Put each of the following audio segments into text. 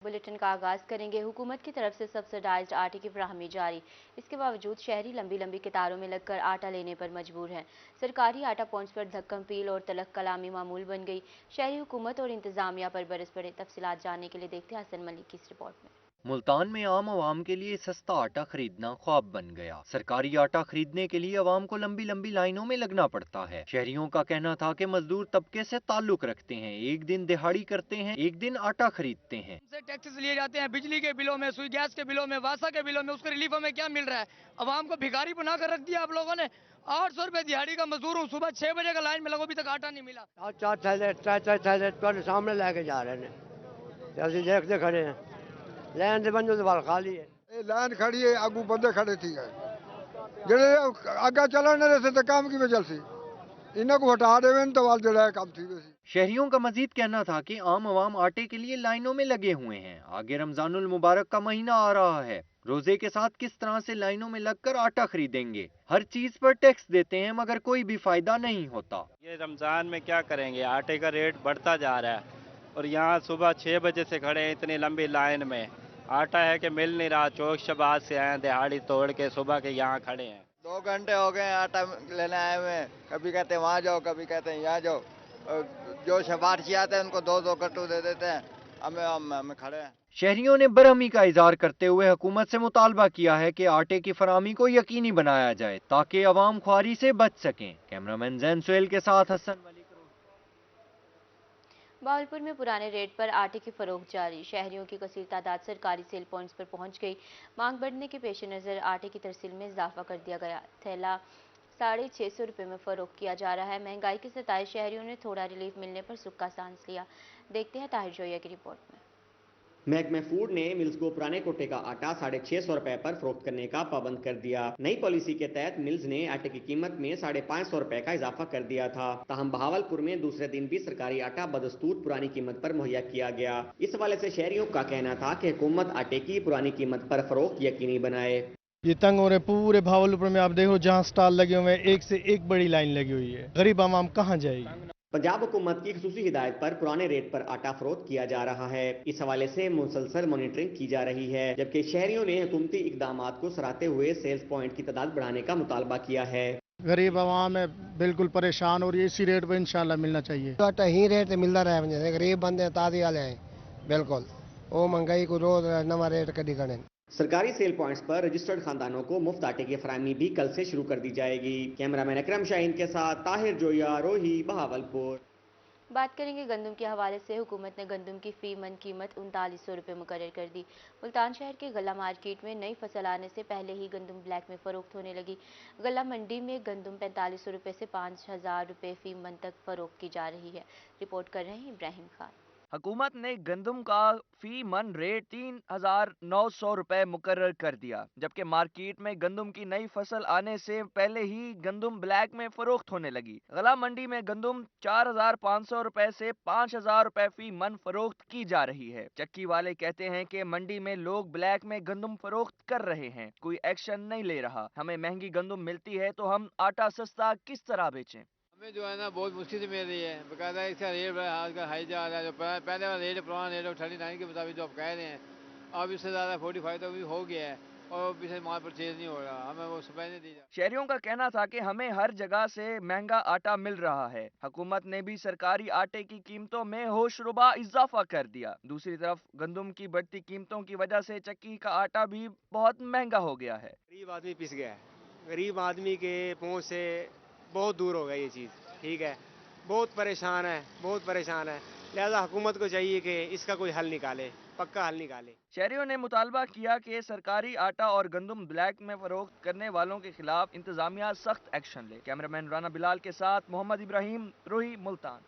Bulletin का आगाज करेंगे। हुकूमत की तरफ से सब्सिडाइज्ड आटे की फराहमी जारी। इसके बावजूद शहरी लंबी लंबी कतारों में लगकर आटा लेने पर मजबूर हैं। सरकारी आटा पहुंच पर धक्कम पील और तलख कलामी मामूल बन गई। शहरी हुकूमत और इंतजामिया पर बरस पड़े। तफसीलात जानने के लिए देखते हैं हसन मलिक की इस रिपोर्ट में। मुल्तान में आम आवाम के लिए सस्ता आटा खरीदना ख्वाब बन गया। सरकारी आटा खरीदने के लिए आवाम को लंबी लंबी लाइनों में लगना पड़ता है। शहरियों का कहना था कि मजदूर तबके से ताल्लुक रखते हैं, एक दिन दिहाड़ी करते हैं, एक दिन आटा खरीदते हैं। टैक्सेस लिए जाते हैं, बिजली के बिलों में, सुई गैस के बिलों में, वासा के बिलों में, उसके रिलीफ में क्या मिल रहा है? आवाम को भिखारी बना कर रख दिया आप लोगों ने। 800 रुपए दिहाड़ी का मजदूर हूँ, सुबह 6 बजे का लाइन में लगो, अभी तक आटा नहीं मिला। चार थैले सामने लेके जा रहे हैं, देखते खड़े हैं, लाइन से बंद तो खाली है। लाइन खड़ी है, आगू बंदे खड़े थी गए जेड़े आगे चलने रहे थे काम की वजह से इन्हें को हटा दे तो वाल जड़ा काम थी वैसी। शहरियों का मजीद कहना था कि आम आवाम आटे के लिए लाइनों में लगे हुए हैं। आगे रमजानुल मुबारक का महीना आ रहा है, रोजे के साथ किस तरह से लाइनों में लगकर आटा खरीदेंगे। हर चीज पर टैक्स देते हैं मगर कोई भी फायदा नहीं होता। ये रमजान में क्या करेंगे, आटे का रेट बढ़ता जा रहा है और यहाँ सुबह 6 बजे से खड़े हैं इतनी लंबी लाइन में। आटा है कि मिल नहीं रहा। चौक शबाज से आए दिहाड़ी तोड़ के सुबह के यहाँ खड़े हैं। 2 घंटे हो गए आटा लेने आए हुए हैं। कभी कहते हैं वहाँ जाओ, कभी कहते हैं यहाँ जाओ। जो शबारची आते हैं उनको 2-2 कट्टू दे देते हैं। हमें खड़े हैं। शहरियों ने बरहमी का इजहार करते हुए हुकूमत से मुतालबा किया है कि आटे की फराहमी को यकीनी बनाया जाए ताकि अवाम ख्वारी से बच सकें। कैमरामैन जैन सुहेल के साथ हसन मलिक। बावलपुर में पुराने रेट पर आटे की फरोख्त जारी। शहरियों की कसीर तादाद सरकारी सेल पॉइंट्स पर पहुंच गई। मांग बढ़ने के पेश नज़र आटे की तरसील में इजाफा कर दिया गया। थैला 650 रुपये में फरोख्त किया जा रहा है। महंगाई की सताए शहरियों ने थोड़ा रिलीफ मिलने पर सुख का सांस लिया। देखते हैं ताहिर जोया की रिपोर्ट में। महकमा फूड ने मिल्स को पुराने कोटे का आटा 650 रुपए पर फरोख्त करने का पाबंद कर दिया। नई पॉलिसी के तहत मिल्स ने आटे की कीमत में 550 रुपए का इजाफा कर दिया था। ताहम बहावलपुर में दूसरे दिन भी सरकारी आटा बदस्तूर पुरानी कीमत पर मुहैया किया गया। इस हवाले से शहरियों का कहना था कि हुकूमत आटे की पुरानी कीमत पर फरोख्त यकीनी बनाए। ये तंग हो रहे पूरे भावलपुर में। आप देखो जहाँ स्टॉल लगे हुए हैं, एक से एक बड़ी लाइन लगी हुई है। गरीब आवाम कहाँ जाएगी? पंजाब हुकूमत की खुसूसी हिदायत पर पुराने रेट पर आटा फरोख्त किया जा रहा है। इस हवाले से मुसलसल मॉनिटरिंग की जा रही है, जबकि शहरियों ने हुकूमती इकदाम को सराहते हुए सेल्स पॉइंट की तादाद बढ़ाने का मुतालबा किया है। गरीब आवाम है बिल्कुल परेशान और इसी रेट पर इंशाल्लाह मिलना चाहिए। आटा ही रेट मिलता रहे, गरीब बंदे ताजी वाले हैं बिल्कुल, वो महंगाई को रोज नवा रेट कभी करें। सरकारी सेल पॉइंट्स पर रजिस्टर्ड खानदानों को मुफ्त आटे की फराहमी भी कल से शुरू कर दी जाएगी। कैमरामैन अकरम शाहीन के साथ ताहिर जोया, रोही, बहावलपुर। बात करेंगे गंदम के हवाले से। हुकूमत ने गंदम की फी मन कीमत 3900 रुपये मुकर्रर कर दी। मुल्तान शहर के गला मार्केट में नई फसल आने से पहले ही गंदम ब्लैक में फरोख्त होने लगी। गला मंडी में गंदम 4500 रुपये से 5000 रुपये फी मन तक फरोख्त की जा रही है। रिपोर्ट कर रहे हैं इब्राहिम खान। हुकूमत ने गंदम का फी मन रेट 3900 रुपए मुकर्रर कर दिया, जबकि मार्केट में गंदम की नई फसल आने से पहले ही गंदम ब्लैक में फरोख्त होने लगी। गला मंडी में गंदम 4500 रुपए से 5000 रुपए फी मन फरोख्त की जा रही है। चक्की वाले कहते हैं कि मंडी में लोग ब्लैक में गंदम फरोख्त कर रहे हैं, कोई एक्शन नहीं ले रहा। हमें महंगी गंदम मिलती है तो हम आटा सस्ता किस तरह बेचें? हमें जो है ना बहुत मुश्किल से मिल रही है। बकायदा इसका रेट आज का हाई जा रहा है। जो पहले वाला रेट पुराना रेट 39 के मुताबिक जो आप कह रहे हैं, अब इससे ज़्यादा 45 तो भी हो गया है और इसे माल परचेज नहीं हो रहा। हमें वो सुबह नहीं दी जा। शहरियों का कहना था कि हमें हर जगह से महंगा आटा मिल रहा है। हुकूमत ने भी सरकारी आटे की कीमतों में होशरुबा इजाफा कर दिया। दूसरी तरफ गंदम की बढ़ती कीमतों की वजह से चक्की का आटा भी बहुत महंगा हो गया है। गरीब आदमी पिस गया है। गरीब आदमी के पहुँच से बहुत दूर हो गया ये चीज़। ठीक है, बहुत परेशान है, बहुत परेशान है। लिहाजा हुकूमत को चाहिए कि इसका कोई हल निकाले, पक्का हल निकाले। शहरियों ने मुतालबा किया कि सरकारी आटा और गंदम ब्लैक में फरोख्त करने वालों के खिलाफ इंतजामिया सख्त एक्शन ले। कैमरामैन राना बिलाल के साथ मोहम्मद इब्राहिम, रोही, मुल्तान।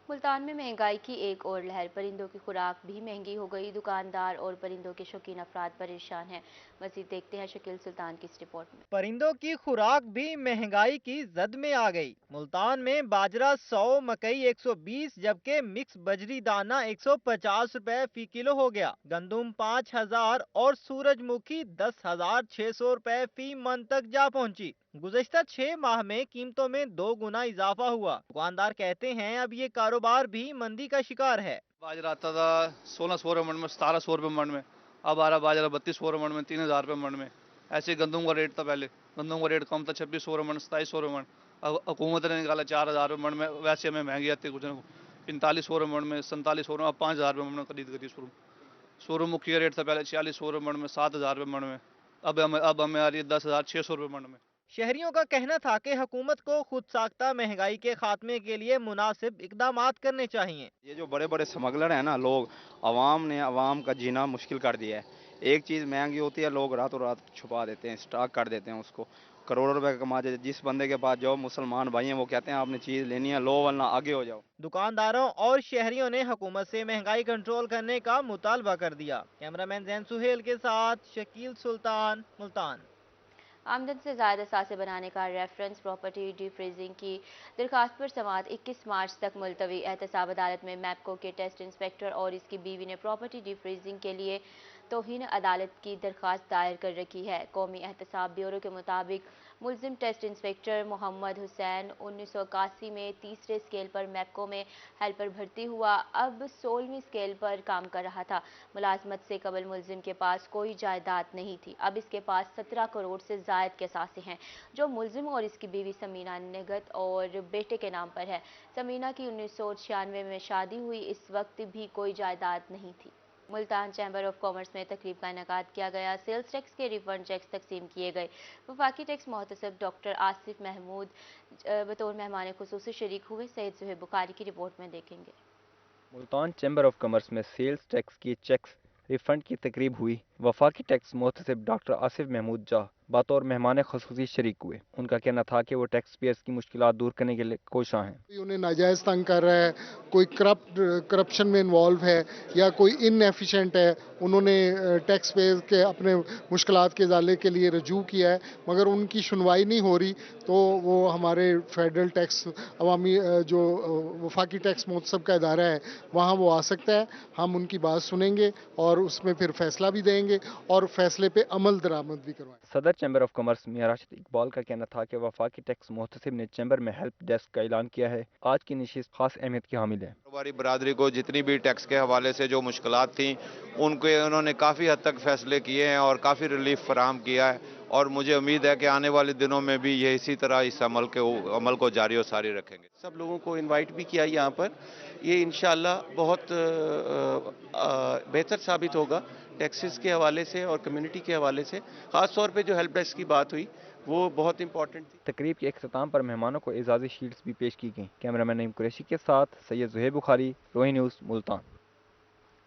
मुल्तान में महंगाई की एक और लहर। परिंदों की खुराक भी महंगी हो गई। दुकानदार और परिंदों के शौकीन अफराद परेशान हैं। मज़ीद देखते हैं शकील सुल्तान की इस रिपोर्ट में। परिंदों की खुराक भी महंगाई की जद में आ गई। मुल्तान में बाजरा 100, मकई 120, जबकि मिक्स बजरी दाना 150 रुपए फी किलो हो गया। गंदम 5000 और सूरजमुखी 10,600 रुपए फी मन तक जा पहुंची। गुज़श्ता 6 माह में कीमतों में 2 गुना इजाफा हुआ। दुकानदार कहते हैं अब ये कारोबार भी मंदी का शिकार है। बाजरा आता था 1600 रुपये मन में, 1700 रुपये मन में, अब आ रहा बाजरा 3200 रुपये मन में, 3000 रुपये मन में। ऐसे गंदम का रेट था पहले, गंदम का रेट कम था 2600 रुपये मन, 2700 रुपये मन। अब हुकूमत ने निकाला 4000 रुपये मन में, वैसे हमें महंगी आती है कुछ ना 4500 रुपये मन में, 4700 रुपये, अब 5000 रुपये मन में खरीद गई सूरजमुखी का रेट था पहले 4600 रुपये मन में, 7000 रुपये मन में, अब हमें आ रही है 10,600 रुपये मन में। शहरियों का कहना था कि हुकूमत को खुद साख्ता महंगाई के खात्मे के लिए मुनासिब इकदामात करने चाहिए। ये जो बड़े बड़े स्मगलर हैं ना लोग, अवाम ने अवाम का जीना मुश्किल कर दिया है। एक चीज़ महंगी होती है, लोग रातों रात छुपा देते हैं, स्टॉक कर देते हैं उसको, करोड़ों रुपए कमा देते। जिस बंदे के पास जाओ, मुसलमान भाई हैं, वो कहते हैं आपने चीज़ लेनी है लो वरना आगे हो जाओ। दुकानदारों और शहरियों ने हुकूमत से महंगाई कंट्रोल करने का मुतालबा कर दिया। कैमरामैन जैन सुहेल के साथ शकील सुल्तान, मुल्तान। आमदन से ज़्यादा सासे बनाने का रेफरेंस प्रॉपर्टी डिफ्रीजिंग की दरखास्त पर समाअत 21 मार्च तक मुलतवी। एहतसाब अदालत में मैपको के टेस्ट इंस्पेक्टर और इसकी बीवी ने प्रॉपर्टी डिफ्रीजिंग के लिए तौहीन अदालत की दरखास्त दायर कर रखी है। कौमी एहतसाब ब्यूरो के मुताबिक मुलजिम टेस्ट इंस्पेक्टर मोहम्मद हुसैन 1981 में तीसरे स्केल पर मैपको में हेल्पर भर्ती हुआ, अब 16वीं स्केल पर काम कर रहा था। मुलाजमत से कबल मुलजिम के पास कोई जायदाद नहीं थी। अब इसके पास 17 करोड़ से जायद के सासे हैं, जो मुलजिम और इसकी बीवी समीना निगत और बेटे के नाम पर है। समीना की 1996 में शादी हुई, इस वक्त भी कोई जायदाद नहीं थी। मुल्तान चैम्बर ऑफ कॉमर्स में तकरीब का इनेकाद किया गया। सेल्स टैक्स के रिफंड चेक्स तकसीम किए गए। वफाकी टैक्स मोहतसब डॉक्टर आसिफ महमूद बतौर मेहमान खुसूसी शरीक हुए। सैयद सुहेब बुखारी की रिपोर्ट में देखेंगे। मुल्तान चैम्बर ऑफ कॉमर्स में सेल्स टैक्स की चेक्स रिफंड की तकरीब हुई। वफाकी टैक्स मोहतसब डॉक्टर आसिफ महमूद जा बतौर मेहमान खुसूसी शरीक हुए। उनका कहना था कि वो टैक्स पेयर्स की मुश्किलात दूर करने के लिए कोशां हैं। उन्हें नाजायज़ तंग कर रहा है, कोई करप्शन में इन्वॉल्व है या कोई इनएफिशिएंट है, उन्होंने टैक्स पेयर के अपने मुश्किलात के इजाले के लिए रजू किया है, मगर उनकी सुनवाई नहीं हो रही, तो वो हमारे फेडरल टैक्स अवामी जो वफाकी टैक्स मोहतसब का इदारा है वहाँ वो आ सकता है। हम उनकी बात सुनेंगे और उसमें फिर फैसला भी देंगे और फैसले पे अमल दरामद भी करवाएंगे। सदर चैम्बर ऑफ कॉमर्स मियां राशिद इकबाल का कहना था कि वफाकी टैक्स मोहतसिब ने चैम्बर में हेल्प डेस्क का ऐलान किया है। आज की नशिस्त खास अहमियत की हामिल है। कारोबारी बरादरी को जितनी भी टैक्स के हवाले से जो मुश्किलात थी उनके उन्होंने काफ़ी हद तक फैसले किए हैं और काफ़ी रिलीफ फराहम किया है, और मुझे उम्मीद है कि आने वाले दिनों में भी ये इसी तरह इस अमल को जारी और सारी रखेंगे। सब लोगों को इनवाइट भी किया यहाँ पर। ये इंशाल्लाह बहुत बेहतर साबित होगा टैक्सेस के हवाले से और कम्युनिटी के हवाले से। ख़ास तौर पे जो हेल्प डेस्क की बात हुई वो बहुत इंपॉर्टेंट थी। तकरीब के इख्तिताम पर मेहमानों को एजाज़ी शील्ड्स भी पेश की गई। कैमरामैन नईम कुरैशी के साथ सैयद ज़ुहैब बुखारी, रोही न्यूज़, मुल्तान।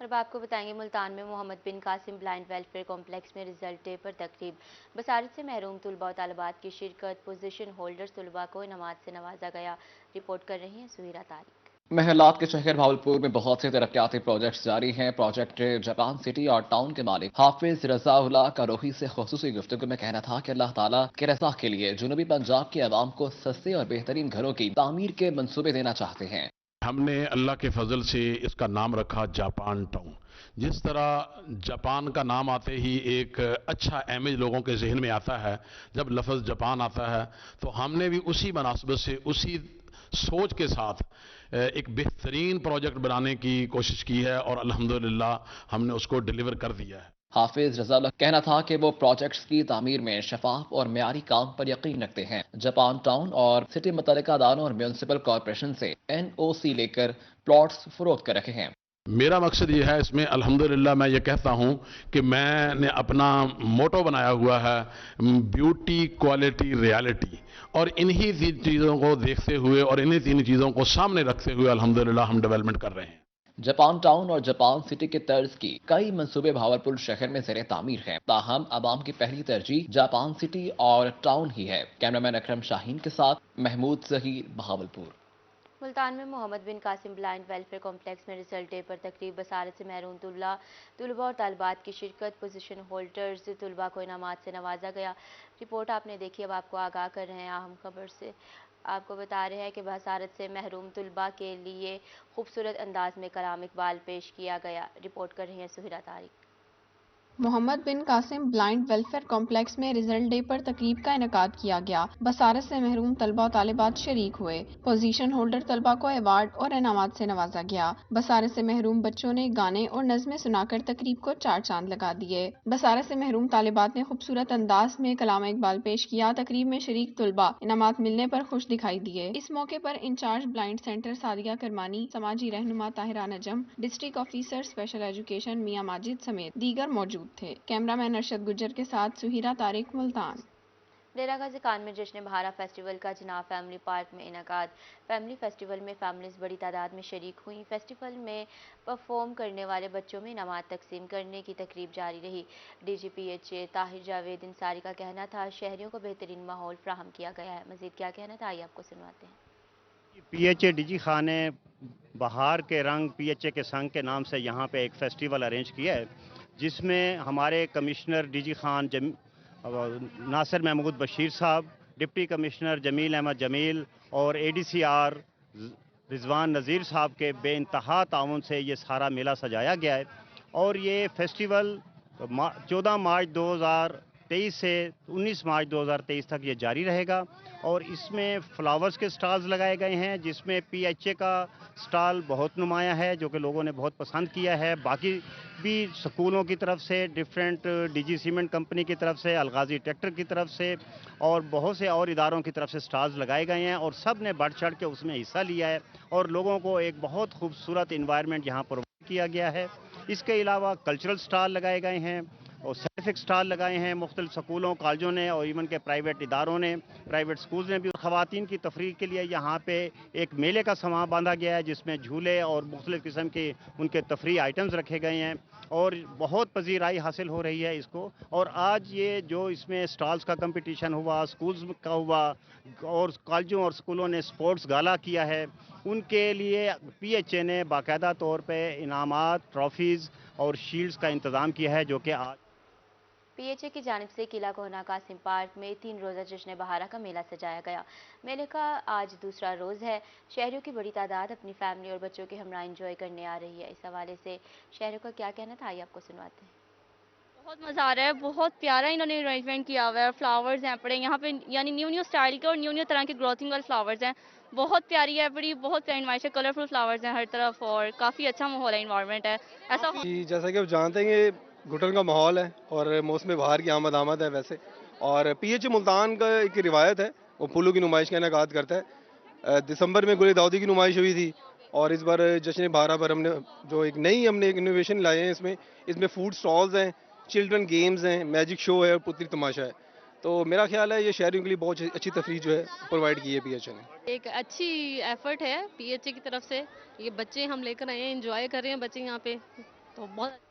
और अब आपको बताएंगे मुल्तान में मोहम्मद बिन कासिम ब्लाइंड वेलफेयर कॉम्प्लेक्स में रिजल्ट डे पर तकरीब। बसारत से महरूम तलबा और तालिबात की शिरकत, पोजीशन होल्डर्स तलबा को इनामात से नवाजा गया। रिपोर्ट कर रही हैं सुहीरा तारिक। महलात के शहर भावलपुर में बहुत से तरक्याती प्रोजेक्ट्स जारी हैं। प्रोजेक्ट जापान सिटी और टाउन के मालिक हाफिज रज़ाउल्लाह का रोही से खुसूसी गुफ्तगू में कहना था कि अल्लाह ताला के रज़ा के लिए जनूबी पंजाब के अवाम को सस्ते और बेहतरीन घरों की तामीर के मंसूबे देना चाहते हैं। हमने अल्लाह के फजल से इसका नाम रखा जापान टाउन। जिस तरह जापान का नाम आते ही एक अच्छा इमेज लोगों के जहन में आता है, जब लफ्ज़ जापान आता है तो हमने भी उसी मुनासिबत से उसी सोच के साथ एक बेहतरीन प्रोजेक्ट बनाने की कोशिश की है और अल्हम्दुलिल्लाह हमने उसको डिलीवर कर दिया है। हाफिज रज़ाउल्लाह कहना था कि वो प्रोजेक्ट्स की तामीर में शफाफ और मेयारी काम पर यकीन रखते हैं। जापान टाउन और सिटी मुतल्लिका अदालों और म्यूनिसिपल कॉरपोरेशन से NOC लेकर प्लॉट्स फरोख्त कर रखे हैं। मेरा मकसद ये है इसमें, अल्हम्दुलिल्लाह मैं ये कहता हूँ कि मैंने अपना मोटो बनाया हुआ है ब्यूटी क्वालिटी रियलिटी, और इन्हीं तीन चीज़ों को देखते हुए और इन्हीं तीन चीज़ों को सामने रखते हुए अल्हम्दुलिल्लाह हम डेवलपमेंट कर रहे हैं। जापान टाउन और जापान सिटी के तर्ज की कई मंसूबे भावलपुर शहर में ज़ेरे तामीर हैं, ताहम आवाम की पहली तरजीह जापान सिटी और टाउन ही है। कैमरामैन अकरम शाहीन के साथ महमूद ज़हीर, भावलपुर। मुल्तान में मोहम्मद बिन कासिम ब्लाइंड वेलफेयर कॉम्प्लेक्स में रिजल्ट डे पर तकरीब। बसारत से महरूम तलबा और तालिबात की शिरकत, पोजीशन होल्डर्स तलबा को इनामात से नवाजा गया। रिपोर्ट आपने देखी। अब आपको आगाह कर रहे हैं अहम खबर से। आपको बता रहे हैं कि बसारत से महरूम तलबा के लिए खूबसूरत अंदाज में कलाम इकबाल पेश किया गया। रिपोर्ट कर रही हैं सुहिरा तारिक। محمد بن قاسم بلائنڈ ویلفیئر کمپلیکس میں رزلٹ ڈے پر تقریب کا انعقاد کیا گیا۔ بصارت سے محروم طلبہ و طالبات شریک ہوئے۔ پوزیشن ہولڈر طلبہ کو ایوارڈ اور انعامات سے نوازا گیا۔ بصارت سے محروم بچوں نے گانے اور نظمیں سنا کر تقریب کو چار چاند لگا دیے۔ بصارت سے محروم طالبات نے خوبصورت انداز میں کلام اقبال پیش کیا۔ تقریب میں شریک طلبہ انعامات ملنے پر خوش دکھائی دیے۔ اس موقع پر in charge blind centre Sadia Kirmani, سماجی رہنما Tahira Najam, district officer special education Mian Majid سمیت دیگر موجود تھے۔ کیمرہ مین ارشد گجر کے ساتھ سہیرہ طارق، ملتان۔ ڈیرہ غازی خان میں جشن بہارا فیسٹیول کا جناب فیملی پارک میں انعقاد۔ فیملی فیسٹیول میں فیملیز بڑی تعداد میں شریک ہوئیں۔ فیسٹیول میں پرفارم کرنے والے بچوں میں انعامات تقسیم کرنے کی تقریب جاری رہی۔ D G P H A Tahir Javed Ansari کا کہنا تھا شہریوں کو بہترین ماحول فراہم کیا گیا ہے۔ مزید کیا کہنا تھا آئیے آپ کو سنواتے ہیں۔ P H A D G Khan نے بہار کے رنگ پی ایچ اے کے سنگ کے نام سے یہاں پہ ایک فیسٹیول ارینج کیا ہے، جس میں ہمارے کمشنر ڈی جی خان ناصر محمود بشیر صاحب، ڈپٹی کمشنر جمیل احمد جمیل اور اے ڈی سی آر رضوان نذیر صاحب کے بے انتہا تعاون سے یہ سارا میلہ سجایا گیا ہے۔ اور یہ فیسٹیول 14 مارچ 2023 سے 19 مارچ 2023 تک یہ جاری رہے گا۔ اور اس میں فلاورز کے سٹالز لگائے گئے ہیں، جس میں پی ایچ اے کا سٹال بہت نمایاں ہے جو کہ لوگوں نے بہت پسند کیا ہے۔ باقی بھی سکولوں کی طرف سے، different D G cement company کی طرف سے، الغازی ٹریکٹر کی طرف سے اور بہت سے اور اداروں کی طرف سے سٹالز لگائے گئے ہیں، اور سب نے بڑھ چڑھ کے اس میں حصہ لیا ہے اور لوگوں کو ایک بہت خوبصورت انوائرمنٹ یہاں پرووائڈ کیا گیا ہے۔ اس کے علاوہ کلچرل سٹال لگائے گئے ہیں اور سائنٹیفک سٹال لگائے ہیں مختلف سکولوں، کالجوں نے اور ایون کے پرائیویٹ اداروں نے، پرائیویٹ سکولز نے بھی۔ خواتین کی تفریح کے لیے یہاں پہ ایک میلے کا سامان باندھا گیا ہے، جس میں جھولے اور مختلف قسم کے ان کے تفریح آئٹمز رکھے گئے ہیں اور بہت پذیرائی حاصل ہو رہی ہے اس کو۔ اور آج یہ جو اس میں سٹالز کا کمپٹیشن ہوا، سکولز کا ہوا اور کالجوں اور سکولوں نے سپورٹس گالا کیا ہے، ان کے لیے پی ایچ اے نے باقاعدہ طور پہ انعامات، ٹرافیز اور شیلڈز کا انتظام کیا ہے، جو کہ آج پی ایچ اے کی جانب سے قلعہ کوہنا قاسم پارک میں 3 روزہ جشن بہارا کا میلہ سجایا گیا۔ میلے کا آج دوسرا روز ہے۔ شہریوں کی بڑی تعداد اپنی فیملی اور بچوں کے ہمراہ انجوائے کرنے آ رہی ہے۔ اس حوالے سے شہریوں کا کیا کہنا تھا آئیے آپ کو سنواتے ہیں۔ بہت مزہ آ رہا ہے، بہت پیارا انہوں نے ارینجمنٹ کیا ہوا ہے، فلاورز ہیں پڑے یہاں پہ، یعنی نیو سٹائل کے اور نیو طرح کے گروتھنگ والے فلاورز ہیں، بہت پیاری ہے، بڑی بہت پیاری انوائٹ ہے، کلرفل فلاورز ہیں ہر طرف اور کافی اچھا ماحول ہے، انوائرمنٹ ہے ایسا۔ جیسا کہ آپ جانتے ہیں کہ گھٹن کا ماحول ہے اور موسم بہار کی آمد ہے ویسے، اور پی ایچ اے ملتان کا ایک روایت ہے، وہ پھولوں کی نمائش کا انعقاد کرتا ہے۔ دسمبر میں گل داؤدی کی نمائش ہوئی تھی اور اس بار جشن بہارا پر ہم نے جو ایک انوویشن لائے ہیں، اس میں فوڈ سٹالز ہیں، چلڈرن گیمز ہیں، میجک شو ہے اور پتلی تماشا ہے۔ تو میرا خیال ہے یہ شہریوں کے لیے بہت اچھی تفریح جو ہے پرووائڈ کی ہے پی ایچ اے نے۔ ایک اچھی ایفرٹ ہے پی ایچ اے کی طرف سے، یہ بچے ہم لے کر آئے ہیں، انجوائے کر رہے ہیں بچے یہاں پہ، تو بہت